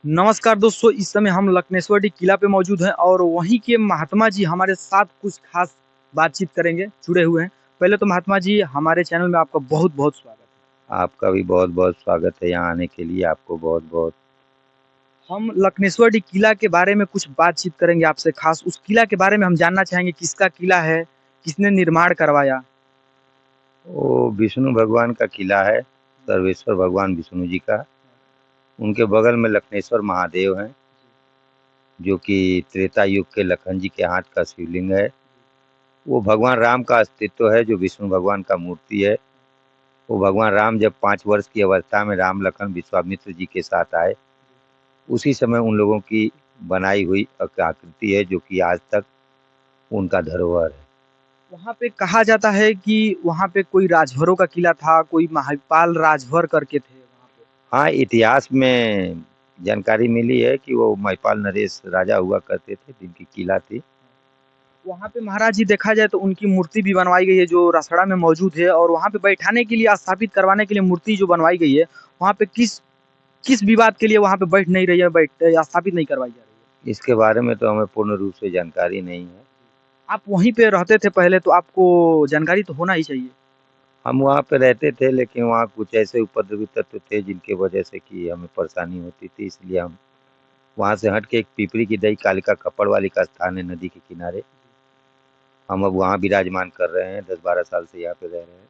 नमस्कार दोस्तों, इस समय हम लक्नेश्वरी किला पे मौजूद हैं और वहीं के महात्मा जी हमारे साथ कुछ खास बातचीत करेंगे, जुड़े हुए हैं। पहले तो महात्मा जी हमारे चैनल में आपका बहुत-बहुत स्वागत है। आपका भी बहुत-बहुत स्वागत है यहाँ आने के लिए आपको बहुत-बहुत। हम लक्नेश्वरी किला के बारे में कुछ बातचीत करेंगे आपसे खास उस किला के बारे में हम जानना चाहेंगे किसका किला है, किसने निर्माण करवाया? वो विष्णु भगवान का किला है, सर्वेश्वर भगवान विष्णु जी का। उनके बगल में लक्ष्मेश्वर महादेव हैं, जो कि त्रेता युग के लखन जी के हाथ का शिवलिंग है। वो भगवान राम का अस्तित्व है, जो विष्णु भगवान का मूर्ति है। वो भगवान राम जब 5 वर्ष की अवस्था में राम लखन विश्वामित्र जी के साथ आए, उसी समय उन लोगों की बनाई हुई आकृति है, जो कि आज तक उनका धरोहर है। वहाँ पे कहा जाता है कि वहाँ पे कोई राजभरों का किला था, कोई महिपाल राजभर करके थे वहाँ पे। हाँ, इतिहास में जानकारी मिली है कि वो महिपाल नरेश राजा हुआ करते थे, जिनकी किला थी। वहाँ पे महाराज जी देखा जाए तो उनकी मूर्ति भी बनवाई गई है जो रसड़ा में मौजूद है और वहाँ पे बैठाने के लिए स्थापित करवाने के लिए मूर्ति जो बनवाई गई है, वहाँ पे किस किस विवाद के लिए वहाँ पे बैठ नहीं रही है, स्थापित नहीं करवाई जा रही है? इसके बारे में तो हमें पूर्ण रूप से जानकारी नहीं है। आप वहीं पे रहते थे पहले तो आपको जानकारी तो होना ही चाहिए। हम वहाँ पे रहते थे, लेकिन वहाँ कुछ ऐसे उपद्रवी तत्व थे जिनकी वजह से कि हमें परेशानी होती थी, इसलिए हम वहाँ से हट के एक पिपरी की दही कालिका कपड़वाली का स्थान है नदी के किनारे। हम अब वहाँ विराजमान कर रहे हैं, 10-12 साल से यहाँ पे रह रहे हैं।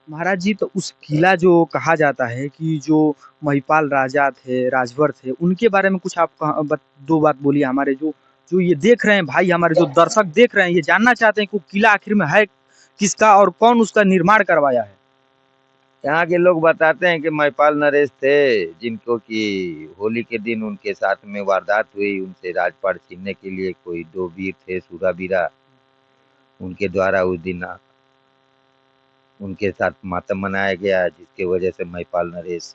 महाराज जी तो उस किला जो कहा जाता है कि जो महिपाल राजा थे, राजभर थे, उनके बारे में कुछ आप 2 बात बोलिए हमारे जो जो ये देख रहे हैं भाई हमारे जो दर्शक देख रहे हैं, ये जानना चाहते हैं कि वो किला आखिर में है किसका और कौन उसका निर्माण करवाया है? यहाँ के लोग बताते हैं कि महिपाल नरेश थे, जिनको कि होली के दिन उनके साथ में वारदात हुई, उनसे राजपाट छीनने के लिए कोई 2 वीर थे, शूरवीरा, उनके द्वारा उस दिन उनके साथ मातम मनाया गया, जिसकी वजह से महिपाल नरेश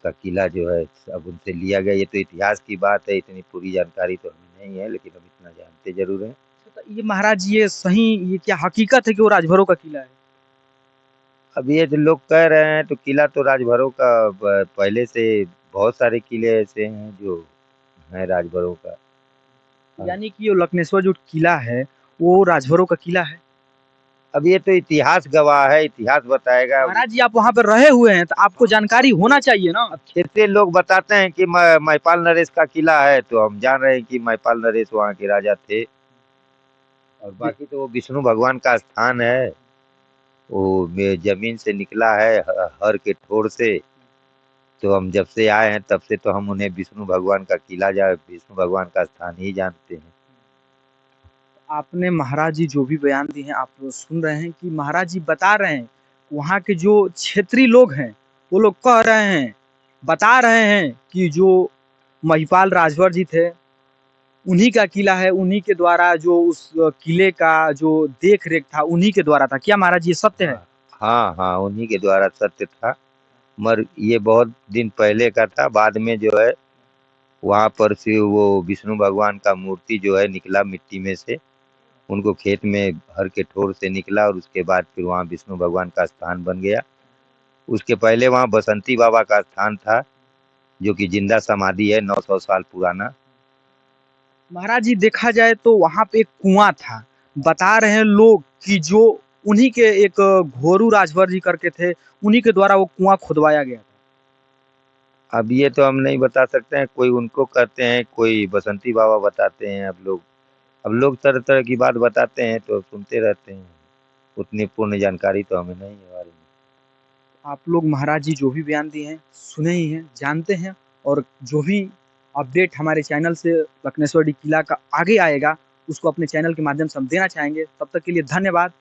का किला जो है अब उनसे लिया गया। ये तो इतिहास की बात है, इतनी पूरी जानकारी तो हमें नहीं है, लेकिन हम इतना जानते ज़रूर हैं। तो ये महाराज ये सही ये क्या हकीकत है कि वो राजभरों का किला है? अब ये जो लोग कह रहे हैं, तो किला तो राजभरों का पहले से बहुत सारे किले ऐसे हैं जो हैं राजभरों का। हाँ। यानी कि ये लक्नेश्वर जो किला है, वो राजभरों का किला है? अब ये तो इतिहास गवाह है, इतिहास बताएगा। महाराज जी आप वहाँ पे रहे हुए हैं, तो आपको जानकारी होना चाहिए ना? अब क्षेत्रीय लोग बताते हैं कि महिपाल नरेश का किला है, तो हम जान रहे हैं कि महिपाल नरेश वहाँ के राजा थे। और जी। बाकी तो वो विष्णु भगवान का स्थान है, वो जमीन से निकला है हर के ठोर से। तो हम जब से आए हैं तब से तो हम उन्हें विष्णु भगवान का किला या विष्णु भगवान का स्थान ही जानते हैं। आपने महाराज जी जो भी बयान दिए हैं, आप सुन रहे हैं कि महाराज जी बता रहे हैं, वहाँ के जो क्षेत्रीय लोग हैं, वो लोग कह रहे हैं, बता रहे हैं कि जो महिपाल राजभर जी थे, उन्हीं का किला है, उन्हीं के द्वारा जो उस किले का जो देख-रेख था, उन्हीं के द्वारा था। क्या महाराज जी ये सत्य है? हाँ, हाँ, हाँ, उन्हीं के द्वारा सत्य था। मगर ये बहुत दिन पहले का था, बाद में जो है वहाँ पर से वो विष्णु भगवान का मूर्ति जो है निकला मिट्टी में से। उनको खेत में हर के ठोर से निकला और उसके बाद फिर वहाँ विष्णु भगवान का स्थान बन गया। उसके पहले वहाँ बसंती बाबा का स्थान था, जो कि जिंदा समाधि है 900 साल पुराना। महाराज जी देखा जाए तो वहाँ पे एक कुआँ था। बता रहे हैं लोग कि जो उन्हीं के एक घोरू राजभर जी करके थे, उन्हीं के द्वारा वो कुआँ खुदवाया गया था। अब ये तो हम नहीं बता सकते हैं, कोई उनको कहते हैं, कोई बसंती बाबा बताते हैं। अब लोग तरह-तरह की बात बताते हैं तो सुनते रहते हैं। उतनी पूर्ण जानकारी तो हमें नहीं है बारे में। आप लोग महाराज जी जो भी बयान दिए हैं, सुने ही हैं, जानते हैं और जो भी अपडेट हमारे चैनल से लक्नेश्वरी किला का आगे आएगा, उसको अपने चैनल के माध्यम से हम देना चाहेंगे। तब तक के लिए धन्यवाद।